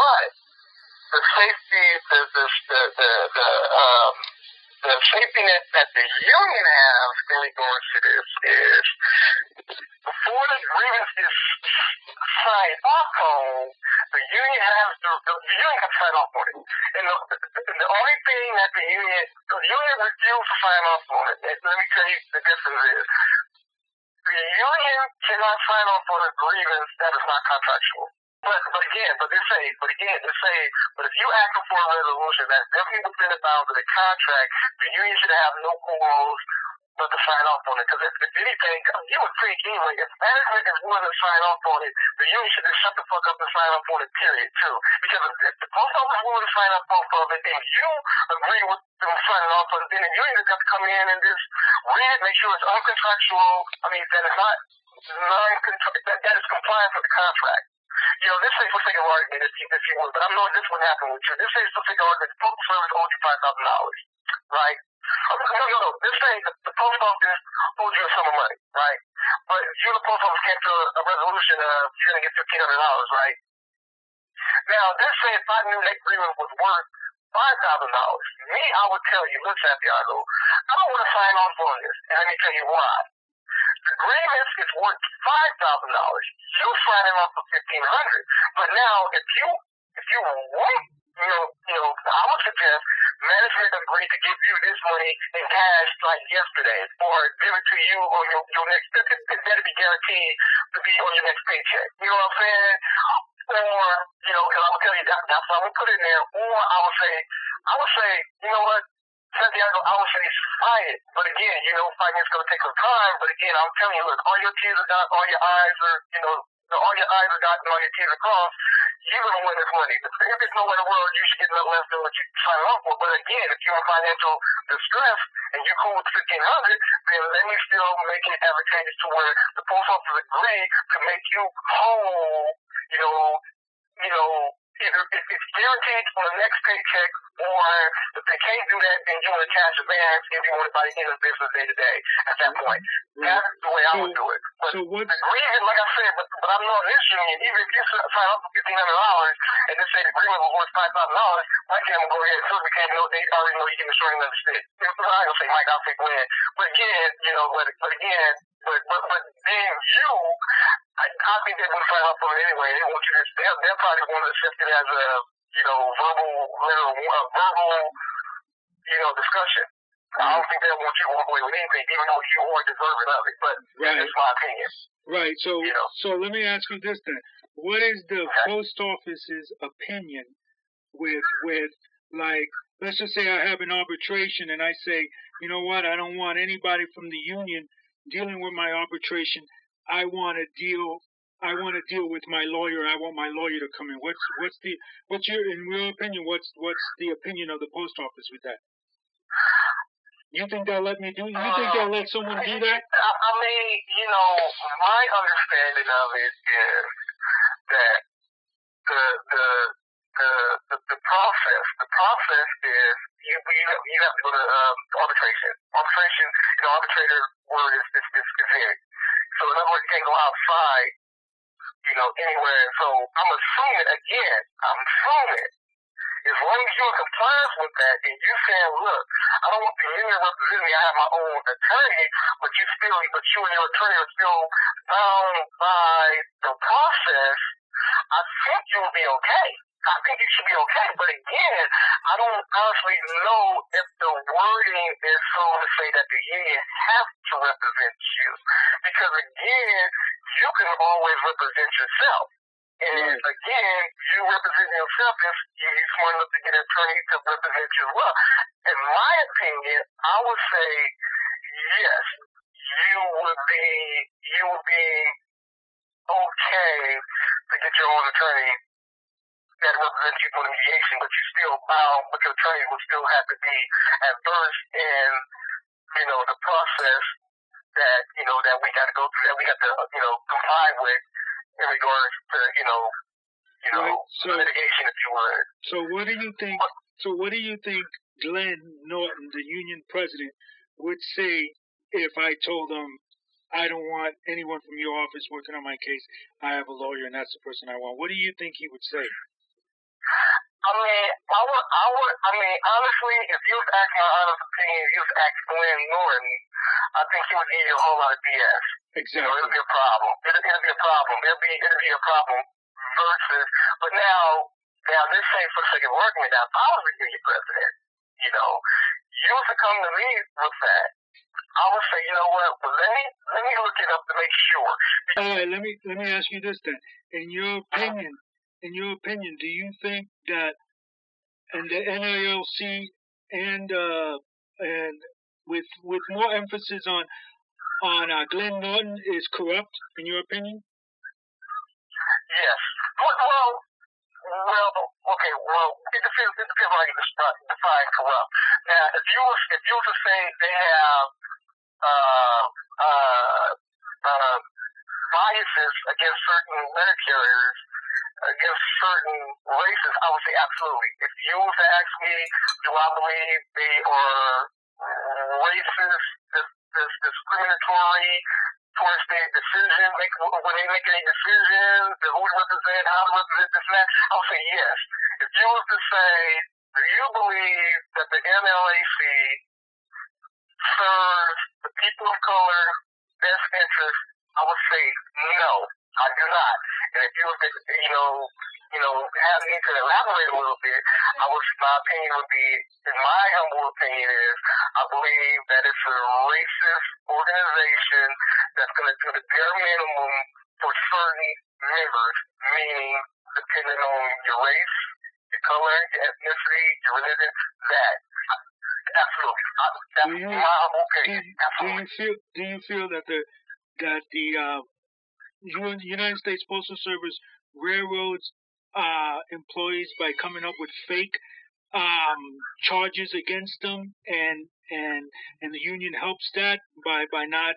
But the safety, the safety net that the union has in regards to this is before the grievance is signed off on, the union has to sign off on it. And the only thing that the union refused to sign off on it, and let me tell you the difference is, the union cannot sign off on a grievance that is not contractual. But if you ask for a resolution that's definitely within the bounds of the contract, the union should have no cause but to sign off on it. Because if anything, you would think anyway, if management is willing to sign off on it, the union should just shut the fuck up and sign off on it, period, too. Because if the post office is willing to sign off on it, and you agree with them signing off on it, then the union has got to come in and just read, make sure it's uncontractual. I mean, that is not that is compliant with the contract. You know, this say for sake of argument, if you would, but I know this would happen with you. This say for sake of argument, the postal service owes you $5,000, right? No. This say the post office owes you a sum of money, right? But you and the post office came to a resolution of you're going to get $1,500, right? Now, this say if I knew that agreement was worth $5,000, me, I would tell you, look, Santiago, I don't want to sign off on this, and let me tell you why. The grievance is worth $5,000. You signing off for $1,500. But now, if you want, I would suggest management agreed to give you this money in cash like yesterday, or give it to you on your next. That'll be guaranteed to be on your next paycheck. You know what I'm saying? Or because I would tell you that's what I would put in there. Or I would say, you know what? Santiago, I would say sign it. But again, fighting is going to take some time. But again, I'm telling you, look, all your T's are dotted, all your I's are, all your I's are dotted and all your T's are crossed. You're going to win this money. If there's nowhere in the world, you should get nothing less than what you sign off for. But again, if you're in financial distress and you're cool with $1,500, then let me still make it advantageous to where the post office agree to make you whole, either if it's guaranteed on the next paycheck, or if they can't do that, then you want a cash advance if you want it by the end of the business day to day at that point. That's the way I would do it. But the agreement, like I said, but I'm not in this union. Even if you sign up for $1,500 and they say the agreement was worth $5,000, Mike can go ahead and sue because they already know you can destroy another stick. I ain't gonna say Mike, I'll say Glenn. But again, but then you, I think they would sign up for it anyway. They want you to, they'll probably want to accept it as a, verbal discussion. I don't think they want you to walk away with anything, even though you are deserving of it. But that's my opinion. Right. So let me ask you this then: what is the post office's opinion with like, let's just say I have an arbitration and I say, you know what, I don't want anybody from the union dealing with my arbitration. I want to deal with my lawyer. I want my lawyer to come in. In your opinion, what's the opinion of the post office with that? You think they'll let me do? You think they'll let someone do that? I mean, my understanding of it is that the process is you have to go to arbitration. Arbitrator word is vague. So in other words, you can't go outside, anywhere. So I'm assuming, as long as you're in compliance with that, and you're saying, look, I don't want the union representing me, I have my own attorney, but you and your attorney are still bound by the process, I think you'll be okay. I think you should be okay. But again, I don't honestly know if the wording is so to say that the union has to represent you. Because again, you can always represent yourself. And again, you represent yourself if you're smart enough to get an attorney to represent you as well. In my opinion, I would say yes, you would be okay to get your own attorney that represents you for the mediation, but you still bound, but your attorney would still have to be adverse in, the process that, that we got to go through, that we got to, comply with in regards to, litigation, if you would. So what do you think Glenn Norton, the union president, would say if I told him, I don't want anyone from your office working on my case, I have a lawyer and that's the person I want? What do you think he would say? Honestly, if you was asking my honest opinion, if you was asking Glenn Norton, I think he would give you a whole lot of BS. Exactly. It'll be a problem. It'll be a problem. It'll be a problem versus, but now this ain't for the sake of argument. Now, if I was the union president, you was to come to me with that, I would say, you know what? Well, let me look it up to make sure. All right, let me ask you this then. In your opinion, do you think that and the NALC and with more emphasis on Glenn Norton is corrupt, in your opinion? Yes. Well, it depends how you define corrupt. Now, if you were to say they have biases against certain letter carriers, against certain races, I would say absolutely. If you were to ask me, do I believe they are racist, discriminatory towards their decision, when they make any decisions, who to represent, how to represent this and that, I would say yes. If you were to say, do you believe that the NLAC serves the people of color best interest, I would say no, I do not. And if you were to, have me to elaborate a little bit, my opinion would be, in my humble opinion is, I believe that it's a racist organization that's going to do the bare minimum for certain members, meaning depending on your race, your color, your ethnicity, your religion, that. Absolutely. That's my humble opinion. Absolutely. Do you feel that the United States Postal Service railroads employees by coming up with fake charges against them, and the union helps that by not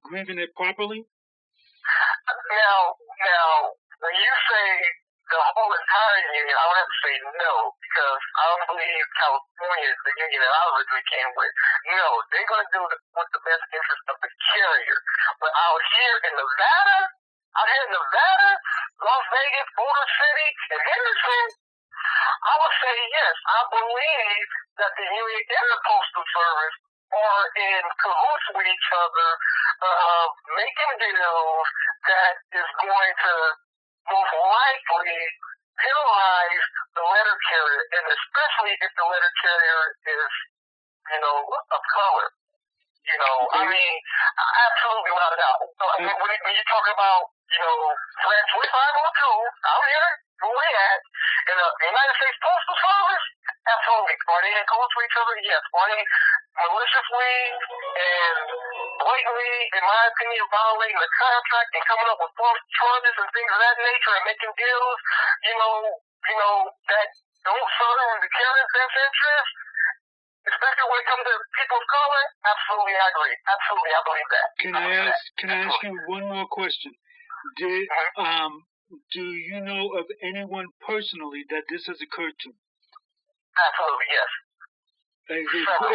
grieving it properly? Now, when you say the whole entire union, I would have to say no, because I don't believe California is the union that I originally came with. No, they're going to do what's the best interest of the carrier. But out here in Nevada, Las Vegas, Motor City, and Henderson, I would say yes. I believe that the union and the Postal Service are in cahoots with each other, making deals that is going to most likely penalize the letter carrier, and especially if the letter carrier is, of color. Absolutely without a doubt. So, when you talk about, Branch 4502 out here, where we at, in the United States Postal Service, absolutely. Are they in cahoots with each other? Yes. Are they maliciously and blatantly, in my opinion, violating the contract and coming up with false charges and things of that nature and making deals, that don't serve the carrier's best interest? Especially when it comes to people of color, absolutely, I agree. Absolutely, I believe that. Can I ask you one more question? Do you know of anyone personally that this has occurred to? Absolutely, yes.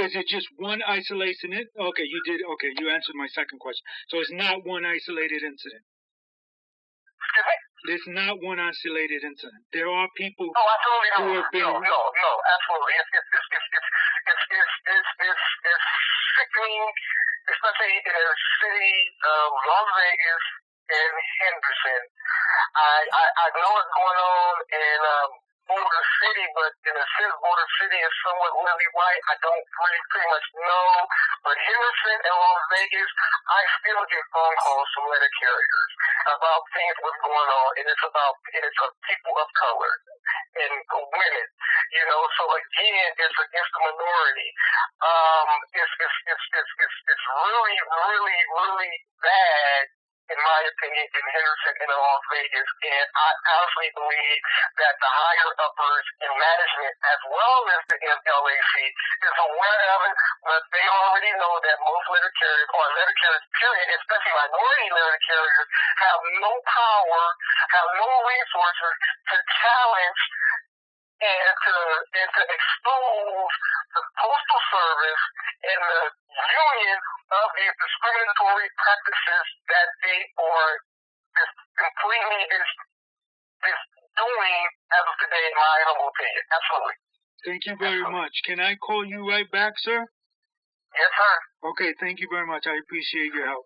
Is it just one isolated incident? Okay, you did. Okay, you answered my second question. So it's not one isolated incident. Excuse me? There's not one isolated incident. There are people who have been. No, absolutely. It's sickening, especially in a city of Las Vegas and Henderson. I know what's going on in Motor City, but in a sense, Motor City is somewhat lily white. I don't really pretty much know. But Henderson and Las Vegas, I still get phone calls from letter carriers about things what's going on, and it's of people of color and women. So again, it's against the minority. It's really, really, really bad, in my opinion, in Henderson and in Las Vegas. And I honestly believe that the higher uppers in management, as well as the NLAC, is aware of it, but they already know that most letter carriers, or letter carriers, period, especially minority letter carriers, have no power, have no resources to challenge and to expose the Postal Service and the union of these discriminatory practices that they are just completely doing clean as of today, in my humble opinion. Absolutely. Thank you very much. Can I call you right back, sir? Yes, sir. Okay, thank you very much. I appreciate your help.